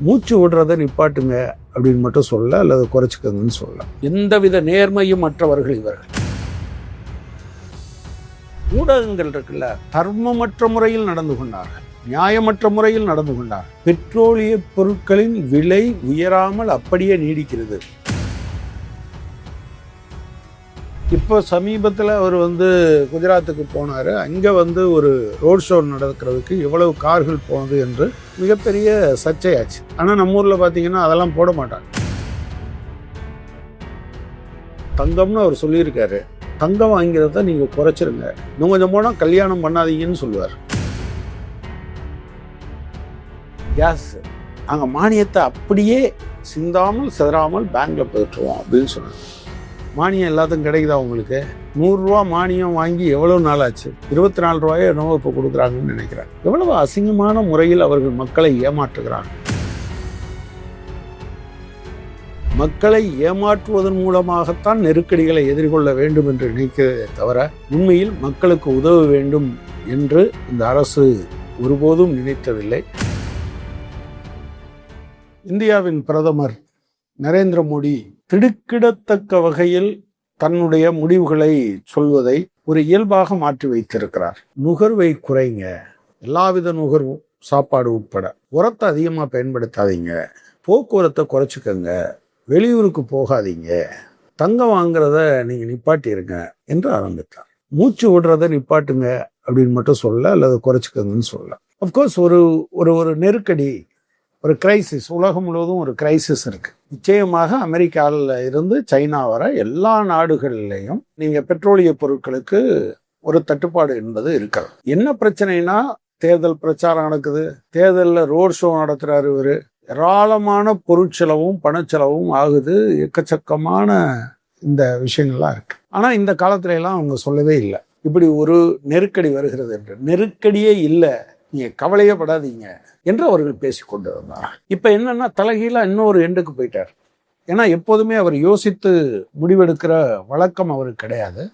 மூச்சு விடுறதை நிப்பாட்டுங்க அப்படின்னு மட்டும் சொல்ல, அல்லது குறைச்சிக்கங்கன்னு சொல்லலாம். எந்தவித நேர்மையும் மற்றவர்கள் இவர்கள். ஊடகங்கள் இருக்குல்ல, தர்மமற்ற முறையில் நடந்து கொண்டார்கள், நியாயமற்ற முறையில் நடந்து கொண்டார்கள். பெட்ரோலிய பொருட்களின் விலை உயராமல் அப்படியே நீடிக்கிறது. இப்போ சமீபத்தில் அவர் குஜராத்துக்கு போனார். அங்கே ஒரு ரோட் ஷோ நடக்கிறதுக்கு எவ்வளவு கார்கள் போனது என்று மிகப்பெரிய சர்ச்சையாச்சு. ஆனால் நம்ம ஊரில் பார்த்தீங்கன்னா அதெல்லாம் போட மாட்டாங்க. தங்கம்னு அவர் சொல்லியிருக்காரு. தங்கம் வாங்கிறத நீங்கள் குறைச்சிருங்க, இன்னும் கொஞ்சம் போனால் கல்யாணம் பண்ணாதீங்கன்னு சொல்லுவார். கேஸ் நாங்கள் மானியத்தை அப்படியே சிந்தாமல் சிதறாமல் பேங்க்கில் போயிட்டுருவோம் அப்படின்னு சொன்னாங்க. மானியம் எல்லாத்துக்கும் கிடைக்குதா உங்களுக்கு? 100 ரூபா மானியம் வாங்கி எவ்வளோ நாள் ஆச்சு? 24 ரூபாயோ என்னவோ இப்போ கொடுக்குறாங்கன்னு நினைக்கிறேன். எவ்வளவு அசிங்கமான முறையில் அவர்கள் மக்களை ஏமாற்றுகிறாங்க. மக்களை ஏமாற்றுவதன் மூலமாகத்தான் நெருக்கடிகளை எதிர்கொள்ள வேண்டும் என்று நினைக்கிறதே தவிர உண்மையில் மக்களுக்கு உதவ வேண்டும் என்று இந்த அரசு ஒருபோதும் நினைத்ததில்லை. இந்தியாவின் பிரதமர் நரேந்திர மோடி திடுக்கிடத்தக்க வகையில் தன்னுடைய முடிவுகளை சொல்வதை ஒரு இயல்பாக மாற்றி வைத்திருக்கிறார். நுகர்வை குறைங்க, எல்லாவித நுகர்வும், சாப்பாடு உட்பட. உரத்தை அதிகமாக பயன்படுத்தாதீங்க, போக்குவரத்தை குறைச்சிக்கங்க, வெளியூருக்கு போகாதீங்க, தங்கம் வாங்குறத நீங்கள் நிப்பாட்டிருங்க என்று ஆரம்பித்தார். மூச்சு விடுறதை நிப்பாட்டுங்க அப்படின்னு மட்டும் சொல்ல, அல்லது குறைச்சிக்கங்கன்னு சொல்ல. அஃப்கோர்ஸ் ஒரு ஒரு நெருக்கடி, ஒரு கிரைசிஸ், உலகம் முழுவதும் ஒரு கிரைசிஸ் இருக்கு. நிச்சயமாக அமெரிக்காவில் இருந்து சைனா வர எல்லா நாடுகளிலையும் நீங்கள் பெட்ரோலிய பொருட்களுக்கு ஒரு தட்டுப்பாடு என்பது இருக்கிறது. என்ன பிரச்சனைனா, தேர்தல் பிரச்சாரம் நடக்குது, தேர்தலில் ரோட் ஷோ நடத்துறாரு இவர், ஏராளமான பொருட்செலவும் பணச்செலவும் ஆகுது, எக்கச்சக்கமான இந்த விஷயங்கள்லாம் இருக்கு. ஆனால் இந்த காலத்துல எல்லாம் அவங்க சொல்லவே இல்லை இப்படி ஒரு நெருக்கடி வருகிறது என்று. நெருக்கடியே இல்லை, நீங்க கவலையே படாதீங்க என்று அவர்கள் பேசிக்கொண்டு வந்தார். இப்ப என்னன்னா, தலைகீழா இன்னொரு எண்டுக்கு போயிட்டார். ஏன்னா எப்போதுமே அவர் யோசித்து முடிவெடுக்கிற வழக்கம் அவருக்கு கிடையாது.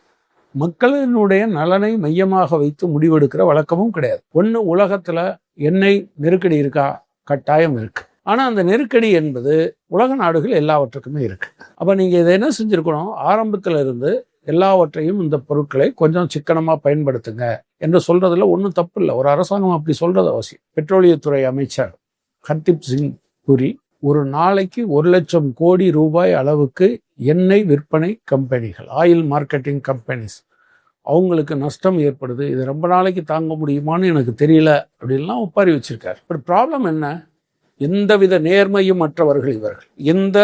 மக்களினுடைய நலனை மையமாக வைத்து முடிவெடுக்கிற வழக்கமும் கிடையாது. ஒன்று, உலகத்துல எண்ணெய் நெருக்கடி இருக்கா? கட்டாயம் இருக்கு. ஆனா அந்த நெருக்கடி என்பது உலக நாடுகள் எல்லாவற்றுக்குமே இருக்கு. அப்ப நீங்க இதை என்ன செஞ்சிருக்கணும், ஆரம்பத்துல இருந்து எல்லாவற்றையும் இந்த பொருட்களை கொஞ்சம் சிக்கனமாக பயன்படுத்துங்க என்று சொல்றதுல ஒன்றும் தப்பு இல்லை. ஒரு அரசாங்கம் அப்படி சொல்றது அவசியம். பெட்ரோலியத்துறை அமைச்சர் ஹர்தீப் சிங் புரி ஒரு நாளைக்கு 1 லட்சம் கோடி ரூபாய் அளவுக்கு எண்ணெய் விற்பனை கம்பெனிகள், ஆயில் மார்க்கெட்டிங் கம்பெனிஸ், அவங்களுக்கு நஷ்டம் ஏற்படுது, இது ரொம்ப நாளைக்கு தாங்க முடியுமான்னு எனக்கு தெரியல அப்படின்லாம் ஒப்பாரி வச்சிருக்காரு. பட் ப்ராப்ளம் என்ன? எந்தவித நேர்மையும் மற்றவர்கள் இவர்கள். எந்த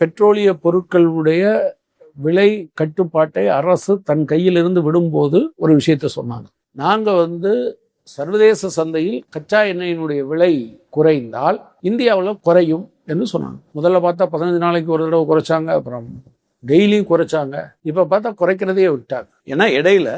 பெட்ரோலிய பொருட்களுடைய விலை கட்டுப்பாட்டை அரசு தன் கையிலிருந்து விடும்போது ஒரு விஷயத்த சொன்னாங்க. நாங்கள் சர்வதேச சந்தையில் கச்சா எண்ணெயினுடைய விலை குறைந்தால் இந்தியாவில் குறையும் என்று சொன்னாங்க. முதல்ல பார்த்தா 15 நாளைக்கு ஒரு தடவை குறைச்சாங்க, அப்புறம் டெய்லியும் குறைச்சாங்க, இப்போ பார்த்தா குறைக்கிறதையே விட்டாங்க. ஏன்னா இடையில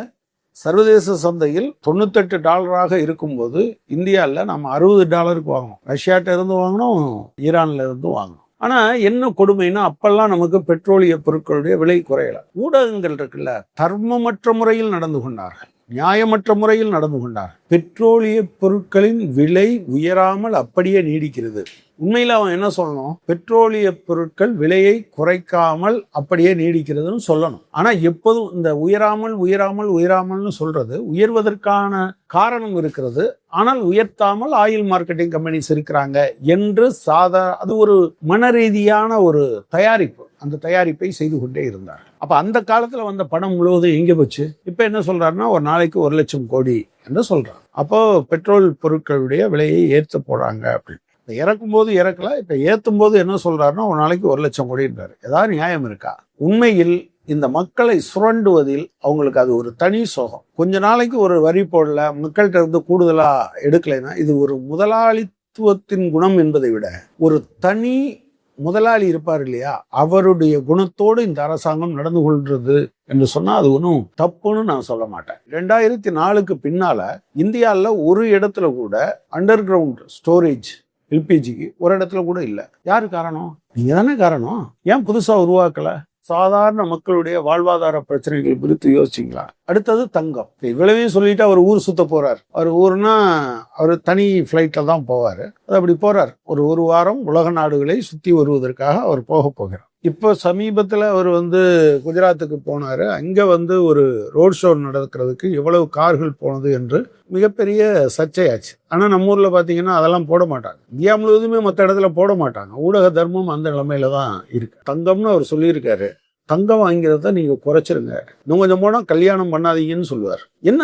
சர்வதேச சந்தையில் $98 இருக்கும்போது இந்தியாவில் நம்ம $60 வாங்கணும். ரஷ்யாட்ட இருந்து வாங்கணும், ஈரான்ல இருந்து வாங்கணும். ஆனா என்ன கொடுமைன்னா, அப்பெல்லாம் நமக்கு பெட்ரோலிய பொருட்களுடைய விலை குறையல. ஊடகங்கள் இருக்குல்ல, தர்மமற்ற முறையில் நடந்து கொண்டார்கள், நியாயமற்ற முறையில் நடந்து கொண்டார்கள். பெட்ரோலிய பொருட்களின் விலை உயராமல் அப்படியே நீடிக்கிறது. உண்மையில அவன் என்ன சொல்லணும், பெட்ரோலிய பொருட்கள் விலையை குறைக்காமல் அப்படியே நீடிக்கிறதுன்னு சொல்லணும். ஆனா எப்போதும் இந்த உயராமல் உயராமல் உயராமல்னு சொல்றது, உயர்வதற்கான காரணம் இருக்கிறது, ஆனால் உயர்த்தாமல் ஆயில் மார்க்கெட்டிங் கம்பெனிஸ் இருக்கிறாங்க என்று அது ஒரு மன ரீதியான ஒரு தயாரிப்பு. அந்த தயாரிப்பை செய்து கொண்டே இருந்தார். அப்ப அந்த காலத்துல வந்த பணம் முழுவதும் எங்கே போச்சு? இப்ப என்ன சொல்றாருன்னா, ஒரு நாளைக்கு 1 லட்சம் கோடி என்று சொல்றாங்க. அப்போ பெட்ரோல் பொருட்களுடைய விலையை ஏற்ற போறாங்க அப்படின்னு. இறக்கும் போது இறக்கல, இப்ப ஏற்றும் போது என்ன சொல்றாருன்னா, ஒரு நாளைக்கு 1 லட்சம் கோடின்றாரு. ஏதாவது நியாயம் இருக்கா? உண்மையில் இந்த மக்களை சுரண்டுவதில் அவங்களுக்கு அது ஒரு தனி சோகம். கொஞ்ச நாளைக்கு ஒரு வரி போடல, மக்கள்கிட்ட இருந்து கூடுதலா எடுக்கலைன்னா, இது ஒரு முதலாளித்துவத்தின் குணம் என்பதை விட ஒரு தனி முதலாளி இருப்பார் இல்லையா, அவருடைய குணத்தோடு இந்த அரசாங்கம் நடந்து கொள்றது என்று சொன்னா அது ஒன்றும் தப்புன்னு நான் சொல்ல மாட்டேன். 2004க்கு பின்னால இந்தியாவில் ஒரு இடத்துல கூட அண்டர் கிரவுண்ட் ஸ்டோரேஜ் எல்பிஜிக்கு ஒரு இடத்துல கூட இல்லை. யாரு காரணம்? நீங்க தானே காரணம். ஏன் புதுசா உருவாக்கல? சாதாரண மக்களுடைய வாழ்வாதார பிரச்சனைகள் குறித்து யோசிச்சிங்களா? அடுத்தது தங்கம். இவ்வளவையும் சொல்லிட்டு அவர் ஊர் சுத்த போறார். அவர் ஊர்னா அவர் தனி ஃப்ளைட்ல தான் போவார். அது அப்படி போறார். ஒரு வாரம் உலக நாடுகளை சுற்றி வருவதற்காக அவர் போகிறார். இப்போ சமீபத்தில் அவர் குஜராத்துக்கு போனார். அங்கே ஒரு ரோட் ஷோ நடக்கிறதுக்கு எவ்வளவு கார்கள் போனது என்று மிகப்பெரிய சர்ச்சையாச்சு. ஆனால் நம்ம ஊரில் பார்த்தீங்கன்னா அதெல்லாம் போட மாட்டாங்க. இந்தியா முழுவதுமே மற்ற இடத்துல போட மாட்டாங்க. ஊடக தர்மம் அந்த நிலைமையில தான் இருக்கு. தங்கம்னு அவர் சொல்லியிருக்காரு. தங்கம் வாங்கிறத நீங்கள் குறைச்சிருங்க, இன்னும் கொஞ்சம் போனால் கல்யாணம் பண்ணாதீங்கன்னு சொல்லுவார். என்ன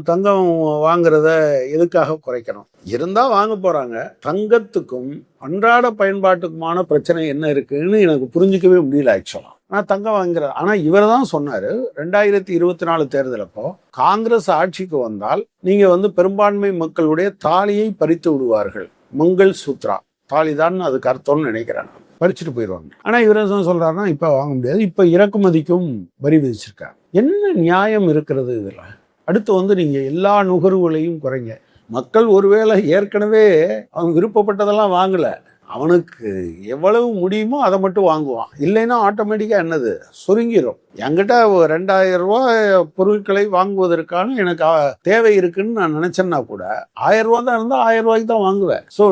தங்கம் வாங்குறத எதுக்காக குறைக்கணும்? இருந்தால் வாங்க போகிறாங்க. தங்கத்துக்கும் அன்றாட பயன்பாட்டுக்குமான பிரச்சனை என்ன இருக்குன்னு எனக்கு புரிஞ்சிக்கவே முடியல ஆக்சுவலாக. ஆனால் தங்கம் வாங்குறது. ஆனால் இவர் தான் சொன்னார் 2024 தேர்தலப்போ காங்கிரஸ் ஆட்சிக்கு வந்தால் நீங்கள் பெரும்பான்மை மக்களுடைய தாலியை பறித்து விடுவார்கள். மங்கள் சூத்ரா தாலிதான் அதுக்கு அர்த்தம்னு நினைக்கிறேன். பறிச்சுட்டு போயிடுவாங்க. ஆனால் இவர் என்ன சொல்றாருன்னா இப்போ வாங்க முடியாது, இப்போ இறக்குமதிக்கும் வரி விதிச்சிருக்காங்க. என்ன நியாயம் இருக்கிறது இதில்? அடுத்து நீங்கள் எல்லா நுகர்வுகளையும் குறைங்க. மக்கள் ஒருவேளை ஏற்கனவே அவன் விருப்பப்பட்டதெல்லாம் வாங்கலை, அவனுக்கு எவ்வளவு முடியுமோ அதை மட்டும் வாங்குவான். இல்லைன்னா ஆட்டோமேட்டிக்காக என்னது சுருங்கிடும். என்கிட்ட 2000 ரூபாய் பொருட்களை வாங்குவதற்கான எனக்கு தேவை இருக்குன்னு நான் நினைச்சேன்னா கூட 1000 ரூபா தான் இருந்தால் 1000 ரூபாய்க்கு தான் வாங்குவேன். ஸோ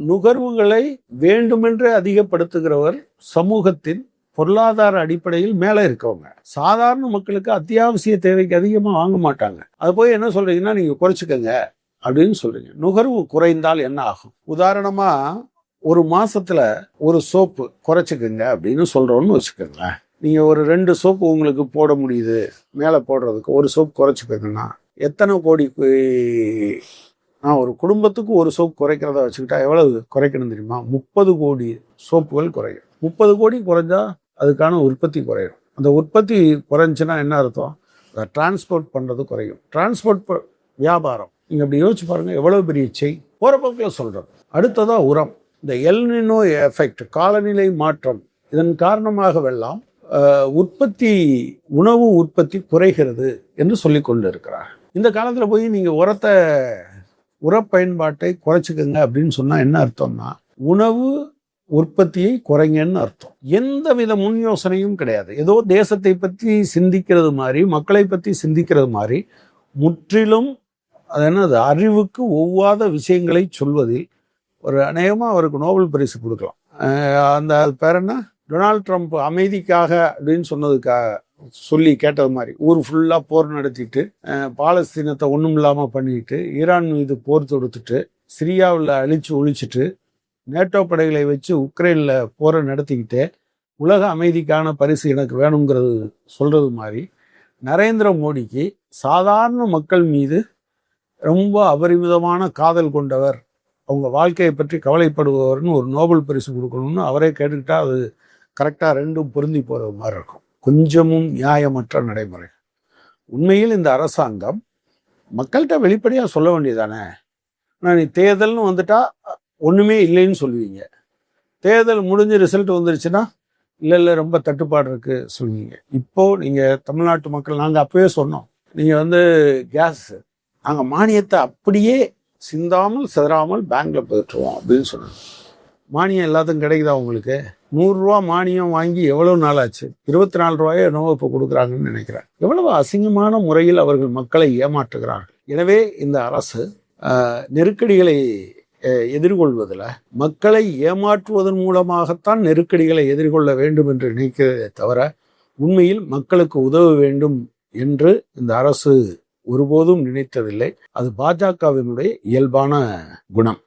நுகர்வுகளை வேண்டுமென்றே அதிகப்படுத்துகிறவர் சமூகத்தின் பொருளாதார அடிப்படையில் மேலே இருக்கவங்க. சாதாரண மக்களுக்கு அத்தியாவசிய தேவைக்கு அதிகமாக வாங்க மாட்டாங்க. அது போய் என்ன சொல்றீங்கன்னா நீங்கள் குறைச்சிக்கங்க அப்படின்னு சொல்றீங்க. நுகர்வு குறைந்தால் என்ன ஆகும்? உதாரணமா ஒரு மாசத்துல ஒரு சோப்பு குறைச்சிக்கங்க அப்படின்னு சொல்றோம்னு வச்சுக்கோங்களேன். நீங்க ஒரு 2 சோப்பு உங்களுக்கு போட முடியுது, மேலே போடுறதுக்கு ஒரு சோப்பு குறைச்சிக்கங்கன்னா எத்தனை கோடி? நான் ஒரு குடும்பத்துக்கு ஒரு சோப்பு குறைக்கிறத வச்சுக்கிட்டா எவ்வளவு குறைக்கணும் தெரியுமா? 30 கோடி சோப்புகள் குறையும். 30 கோடி குறைஞ்சா அதுக்கான உற்பத்தி குறையும். அந்த உற்பத்தி குறைஞ்சுன்னா என்ன அர்த்தம்? அதை டிரான்ஸ்போர்ட் பண்றது குறையும். டிரான்ஸ்போர்ட் வியாபாரம் நீங்க அப்படி யோசிச்சு பாருங்க, எவ்வளவு பெரிய செயின். போற போக்கில் சொல்றது. அடுத்ததா உரம். இந்த எல் நினோ எஃபெக்ட், காலநிலை மாற்றம், இதன் காரணமாகவெல்லாம் உணவு உற்பத்தி குறைகிறது என்று சொல்லி கொண்டு இருக்கிறார். இந்த காலத்தில் போய் நீங்கள் உர பயன்பாட்டை குறைச்சிக்கங்க அப்படின்னு சொன்னால் என்ன அர்த்தம்னா உணவு உற்பத்தியை குறைங்கன்னு அர்த்தம். எந்த வித முன் யோசனையும் கிடையாது. ஏதோ தேசத்தை பற்றி சிந்திக்கிறது மாதிரி, மக்களை பற்றி சிந்திக்கிறது மாதிரி, முற்றிலும் அது என்னது அறிவுக்கு ஒவ்வாத விஷயங்களை சொல்வதில் அநேகமாக அவருக்கு நோபல் பரிசு கொடுக்கலாம். அந்த பேர் என்ன, டொனால்ட் ட்ரம்ப் அமைதிக்காக அப்படின்னு சொன்னதுக்காக சொல்லி கேட்டது மாதிரி ஊர் ஃபுல்லாக போர் நடத்திட்டு, பாலஸ்தீனத்தை ஒன்றும் இல்லாமல் பண்ணிட்டு, ஈரான் மீது போர் தொடுத்துட்டு, சிரியாவில் ஒழிச்சிட்டு, நேட்டோ படைகளை வச்சு உக்ரைனில் போரை நடத்திக்கிட்டே உலக அமைதிக்கான பரிசு எனக்கு வேணுங்கிறது சொல்கிறது மாதிரி நரேந்திர மோடிக்கு சாதாரண மக்கள் மீது ரொம்ப அபரிமிதமான காதல் கொண்டவர், அவங்க வாழ்க்கையை பற்றி கவலைப்படுபவர்னு ஒரு நோபல் பரிசு கொடுக்கணும்னு அவரே கேட்டுக்கிட்டா அது கரெக்டாக ரெண்டும் பொருந்தி போகிறது மாதிரி இருக்கும். கொஞ்சமும் நியாயமற்ற நடைமுறை. உண்மையில் இந்த அரசாங்கம் மக்கள்கிட்ட வெளிப்படையாக சொல்ல வேண்டியதானே. நான் தேர்தல்னு வந்துட்டா ஒன்றுமே இல்லைன்னு சொல்லுவீங்க, தேர்தல் முடிஞ்சு ரிசல்ட் வந்துருச்சுன்னா இல்லை ரொம்ப தட்டுப்பாடு இருக்குது சொல்லுவீங்க. இப்போது நீங்கள் தமிழ்நாட்டு மக்கள், நாங்கள் அப்போவே சொன்னோம், நீங்கள் கேஸ் நாங்கள் மானியத்தை அப்படியே சிந்தாமல் சிதறாமல் பேங்க்ல போட்டுருவோம் அப்படின்னு சொன்னாங்க. மானியம் எல்லாத்துக்கும் கிடைக்குதா உங்களுக்கு? 100 ரூபா மானியம் வாங்கி எவ்வளவு நாள் ஆச்சு? 24 ரூபாயோ என்னவோ இப்போ கொடுக்குறாங்கன்னு நினைக்கிறேன். எவ்வளவு அசிங்கமான முறையில் அவர்கள் மக்களை ஏமாற்றுகிறார்கள். எனவே இந்த அரசு நெருக்கடிகளை எதிர்கொள்வதில் மக்களை ஏமாற்றுவதன் மூலமாகத்தான் நெருக்கடிகளை எதிர்கொள்ள வேண்டும் என்று நினைக்கிறதே தவிர உண்மையில் மக்களுக்கு உதவ வேண்டும் என்று இந்த அரசு ஒருபோதும் நினைத்ததில்லை. அது பாஜகவினுடைய இயல்பான குணம்.